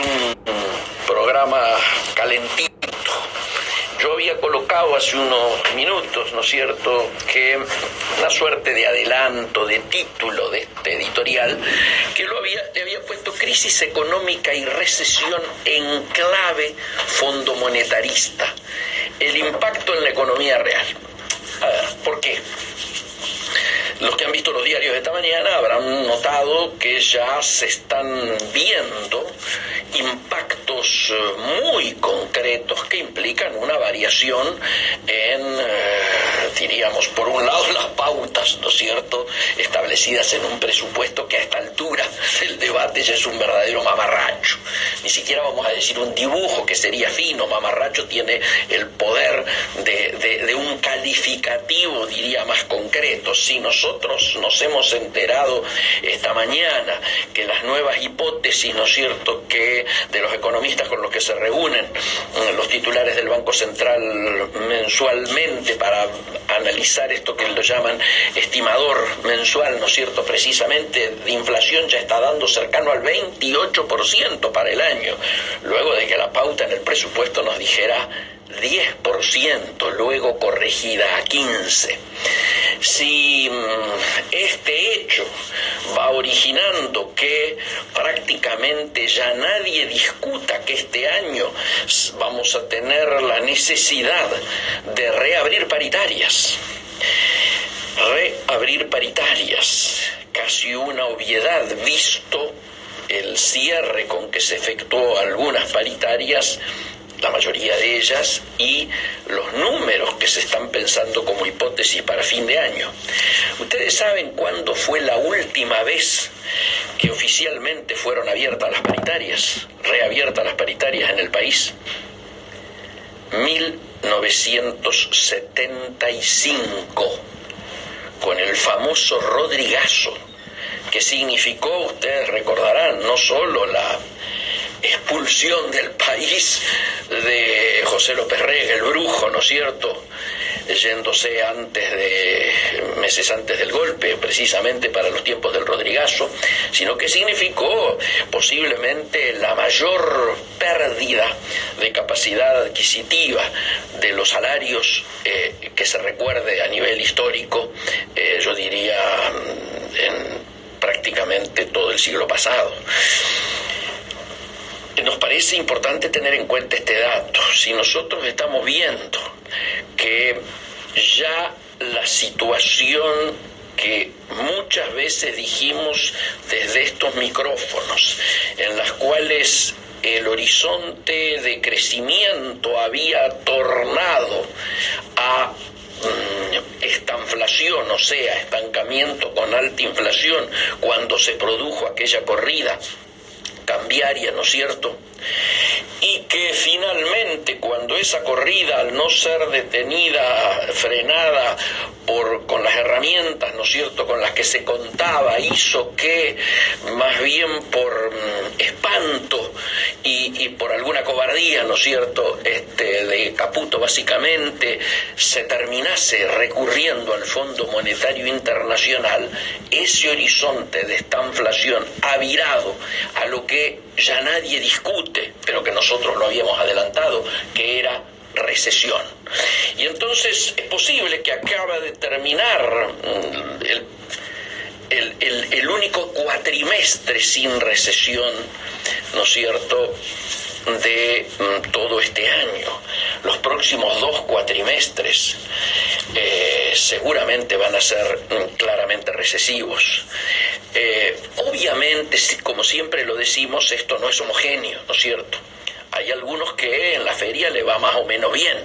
un programa calentito. Yo había colocado hace unos minutos, ¿no es cierto?, que una suerte de adelanto, de título de este editorial, que le había puesto crisis económica y recesión en clave fondo monetarista. El impacto en la economía real. A ver, ¿por qué? Los que han visto los diarios de esta mañana habrán notado que ya se están viendo impactos muy concretos que implican una variación en, diríamos, por un lado las pautas, ¿no es cierto?, establecidas en un presupuesto que a esta altura del debate ya es un verdadero mamarracho. Ni siquiera vamos a decir un dibujo, que sería fino. Mamarracho tiene el poder de un calificativo, diría, más concreto. Si nosotros nos hemos enterado esta mañana que las nuevas hipótesis, ¿no es cierto?, que de los economistas con los que se reúnen los titulares del Banco Central mensualmente para analizar esto que lo llaman estimador mensual, ¿no es cierto?, precisamente de inflación, ya está dando cercano al 28% para el año, luego de que la pauta en el presupuesto nos dijera 10%, luego corregida a 15%. Si este hecho va originando que prácticamente ya nadie discuta que este año vamos a tener la necesidad de reabrir paritarias, casi una obviedad visto el cierre con que se efectuó algunas paritarias, la mayoría de ellas, y los números que se están pensando como hipótesis para fin de año. ¿Ustedes saben cuándo fue la última vez que oficialmente fueron reabiertas las paritarias en el país? 1975, con el famoso Rodrigazo, que significó, ustedes recordarán, no solo la expulsión del país de José López Rega, el brujo, ¿no es cierto?, yéndose meses antes del golpe, precisamente para los tiempos del Rodrigazo, sino que significó posiblemente la mayor pérdida de capacidad adquisitiva de los salarios que se recuerde a nivel histórico, yo diría en prácticamente todo el siglo pasado. Nos parece importante tener en cuenta este dato. Si nosotros estamos viendo que ya la situación que muchas veces dijimos desde estos micrófonos, en las cuales el horizonte de crecimiento había tornado a estanflación, o sea, estancamiento con alta inflación, cuando se produjo aquella corrida cambiaria, ¿no es cierto?, y que finalmente, cuando esa corrida, al no ser detenida, frenada con las herramientas, ¿no es cierto?, con las que se contaba, hizo que más bien por espanto y por alguna cobardía, ¿no es cierto?, de Caputo básicamente, se terminase recurriendo al Fondo Monetario Internacional, ese horizonte de estanflación ha virado a lo que ya nadie discute, pero que nosotros lo habíamos adelantado, que era recesión. Y entonces es posible que acaba de terminar el único cuatrimestre sin recesión, ¿no es cierto?, de todo este año. Los próximos 2 cuatrimestres seguramente van a ser claramente recesivos. Obviamente, como siempre lo decimos, esto no es homogéneo, ¿no es cierto? Hay algunos que en la feria le va más o menos bien,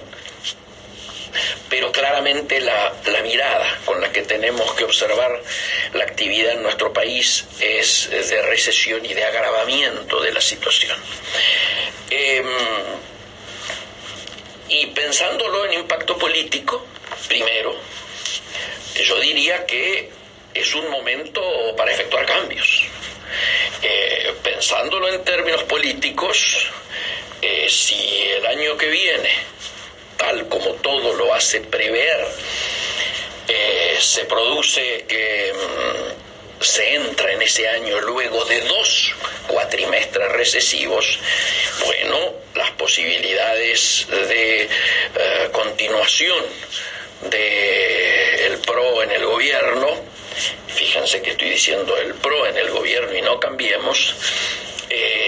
pero claramente la mirada con la que tenemos que observar la actividad en nuestro país es de recesión y de agravamiento de la situación. Y pensándolo en impacto político, primero, yo diría que es un momento para efectuar cambios. Pensándolo en términos políticos, si el año que viene, tal como todo lo hace prever, se produce que se entra en ese año luego de 2 cuatrimestres recesivos, bueno, las posibilidades de continuación del PRO en el gobierno, fíjense que estoy diciendo el PRO en el gobierno y no Cambiemos,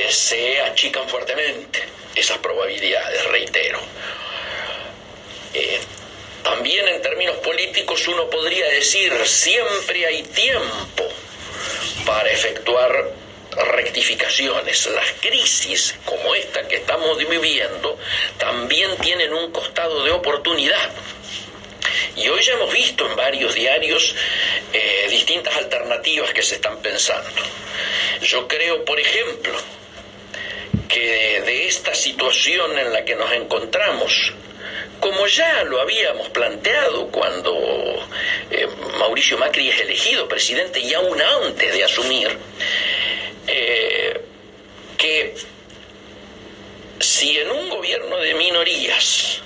se achican fuertemente esas probabilidades, reitero. También en términos políticos uno podría decir, siempre hay tiempo para efectuar rectificaciones. Las crisis como esta que estamos viviendo también tienen un costado de oportunidad. Y hoy ya hemos visto en varios diarios distintas alternativas que se están pensando. Yo creo, por ejemplo, que de esta situación en la que nos encontramos, como ya lo habíamos planteado cuando Mauricio Macri es elegido presidente y aún antes de asumir, que si en un gobierno de minorías,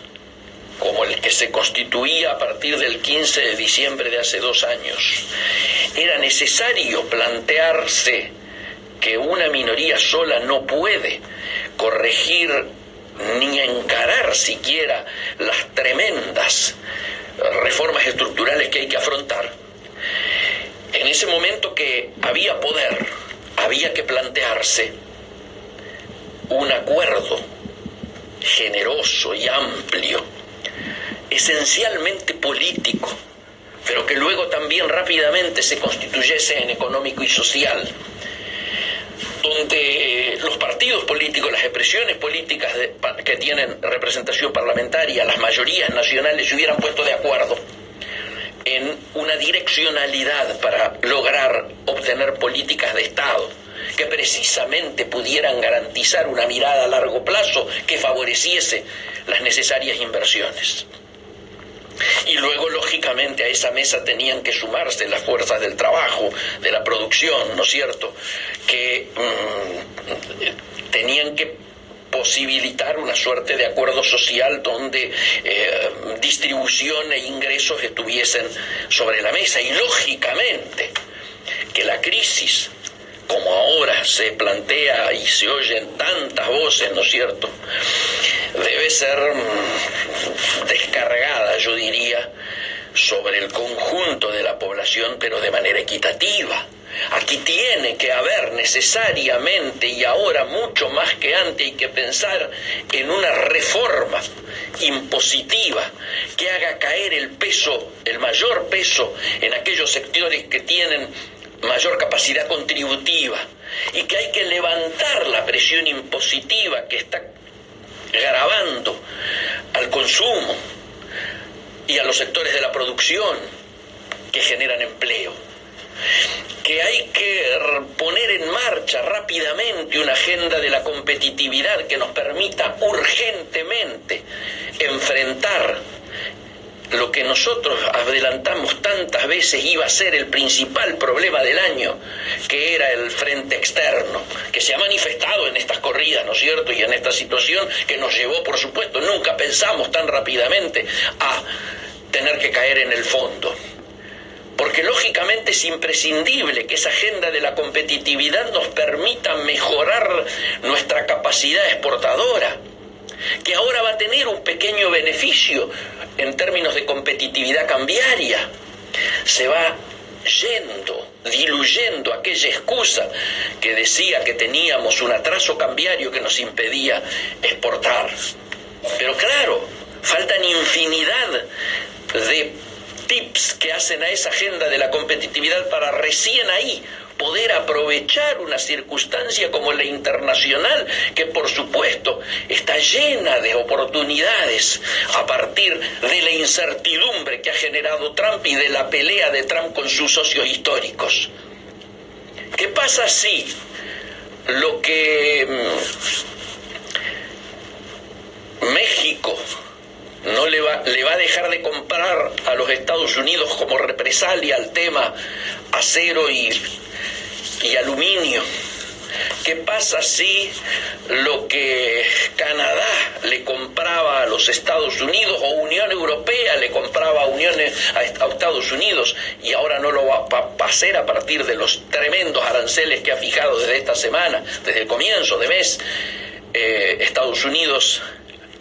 como el que se constituía a partir del 15 de diciembre de hace 2 años, era necesario plantearse que una minoría sola no puede corregir ni encarar siquiera las tremendas reformas estructurales que hay que afrontar. En ese momento que había poder, había que plantearse un acuerdo generoso y amplio, esencialmente político, pero que luego también rápidamente se constituyese en económico y social, donde los partidos políticos, las expresiones políticas que tienen representación parlamentaria, las mayorías nacionales se hubieran puesto de acuerdo en una direccionalidad para lograr obtener políticas de Estado que precisamente pudieran garantizar una mirada a largo plazo que favoreciese las necesarias inversiones. Y luego, lógicamente, a esa mesa tenían que sumarse las fuerzas del trabajo, de la producción, ¿no es cierto?, que tenían que posibilitar una suerte de acuerdo social donde distribución e ingresos estuviesen sobre la mesa. Y lógicamente que la crisis, como ahora se plantea y se oyen tantas voces, ¿no es cierto?, debe ser descargada, yo diría, sobre el conjunto de la población, pero de manera equitativa. Aquí tiene que haber necesariamente, y ahora mucho más que antes, hay que pensar en una reforma impositiva que haga caer el peso, el mayor peso, en aquellos sectores que tienen mayor capacidad contributiva, y que hay que levantar la presión impositiva que está gravando al consumo y a los sectores de la producción que generan empleo, que hay que poner en marcha rápidamente una agenda de la competitividad que nos permita urgentemente enfrentar lo que nosotros adelantamos tantas veces iba a ser el principal problema del año, que era el frente externo, que se ha manifestado en estas corridas, ¿no es cierto?, y en esta situación que nos llevó, por supuesto, nunca pensamos tan rápidamente a tener que caer en el fondo. Porque lógicamente es imprescindible que esa agenda de la competitividad nos permita mejorar nuestra capacidad exportadora, que ahora va a tener un pequeño beneficio en términos de competitividad cambiaria. Se va diluyendo aquella excusa que decía que teníamos un atraso cambiario que nos impedía exportar. Pero claro, faltan infinidad de tips que hacen a esa agenda de la competitividad para recién ahí poder aprovechar una circunstancia como la internacional, que por supuesto está llena de oportunidades a partir de la incertidumbre que ha generado Trump y de la pelea de Trump con sus socios históricos. ¿Qué pasa si lo que México no le va a dejar de comprar a los Estados Unidos como represalia al tema acero y aluminio? ¿Qué pasa si lo que Canadá le compraba los Estados Unidos, o Unión Europea le compraba a Estados Unidos, y ahora no lo va a hacer a partir de los tremendos aranceles que ha fijado desde esta semana, desde el comienzo de mes, Estados Unidos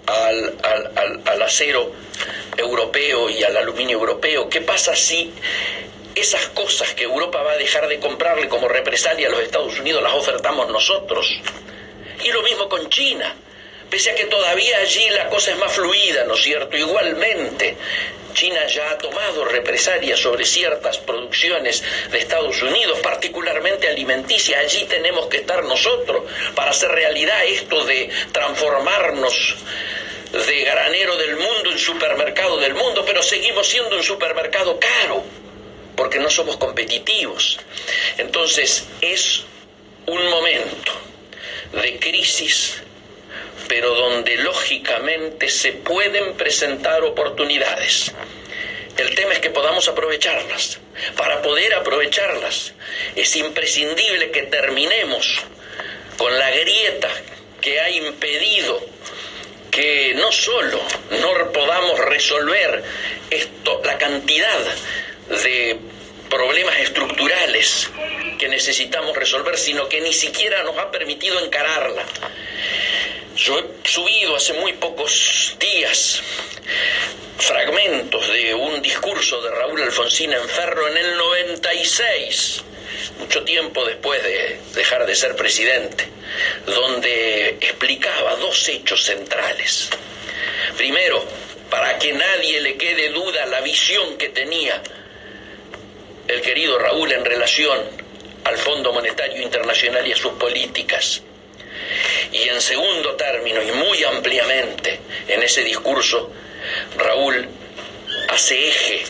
al acero europeo y al aluminio europeo. ¿Qué pasa si esas cosas que Europa va a dejar de comprarle como represalia a los Estados Unidos las ofertamos nosotros? Y lo mismo con China, pese a que todavía allí la cosa es más fluida, ¿no es cierto? Igualmente, China ya ha tomado represalias sobre ciertas producciones de Estados Unidos, particularmente alimenticias. Allí tenemos que estar nosotros para hacer realidad esto de transformarnos de granero del mundo en supermercado del mundo, pero seguimos siendo un supermercado caro, porque no somos competitivos. Entonces, es un momento de crisis, pero donde lógicamente se pueden presentar oportunidades. El tema es que podamos aprovecharlas. Para poder aprovecharlas, es imprescindible que terminemos con la grieta que ha impedido que no solo no podamos resolver la cantidad de problemas estructurales que necesitamos resolver, sino que ni siquiera nos ha permitido encararla. Yo he subido hace muy pocos días fragmentos de un discurso de Raúl Alfonsín en Ferro en el 96, mucho tiempo después de dejar de ser presidente, donde explicaba dos hechos centrales. Primero, para que nadie le quede duda la visión que tenía el querido Raúl en relación al Fondo Monetario Internacional y a sus políticas. Y en segundo término, y muy ampliamente, en ese discurso, Raúl hace eje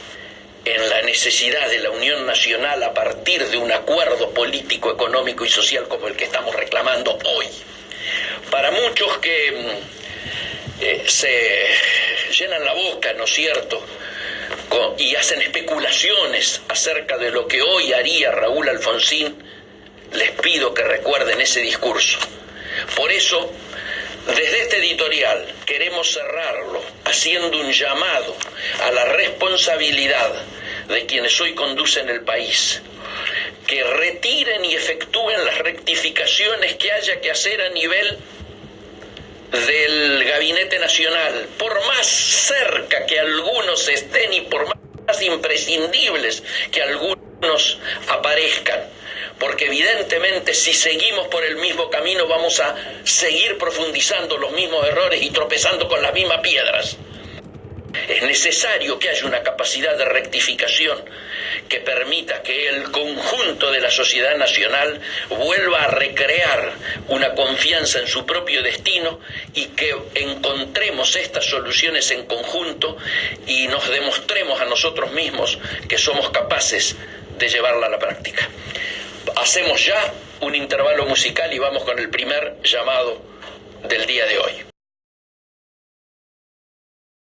en la necesidad de la unión nacional a partir de un acuerdo político, económico y social como el que estamos reclamando hoy. Para muchos que se llenan la boca, ¿no es cierto?, y hacen especulaciones acerca de lo que hoy haría Raúl Alfonsín, les pido que recuerden ese discurso. Por eso, desde este editorial queremos cerrarlo haciendo un llamado a la responsabilidad de quienes hoy conducen el país, que retiren y efectúen las rectificaciones que haya que hacer a nivel del Gabinete Nacional, por más cerca que algunos estén y por más imprescindibles que algunos aparezcan, porque evidentemente si seguimos por el mismo camino vamos a seguir profundizando los mismos errores y tropezando con las mismas piedras. Es necesario que haya una capacidad de rectificación que permita que el conjunto de la sociedad nacional vuelva a recrear una confianza en su propio destino y que encontremos estas soluciones en conjunto y nos demostremos a nosotros mismos que somos capaces de llevarla a la práctica. Hacemos ya un intervalo musical y vamos con el primer llamado del día de hoy.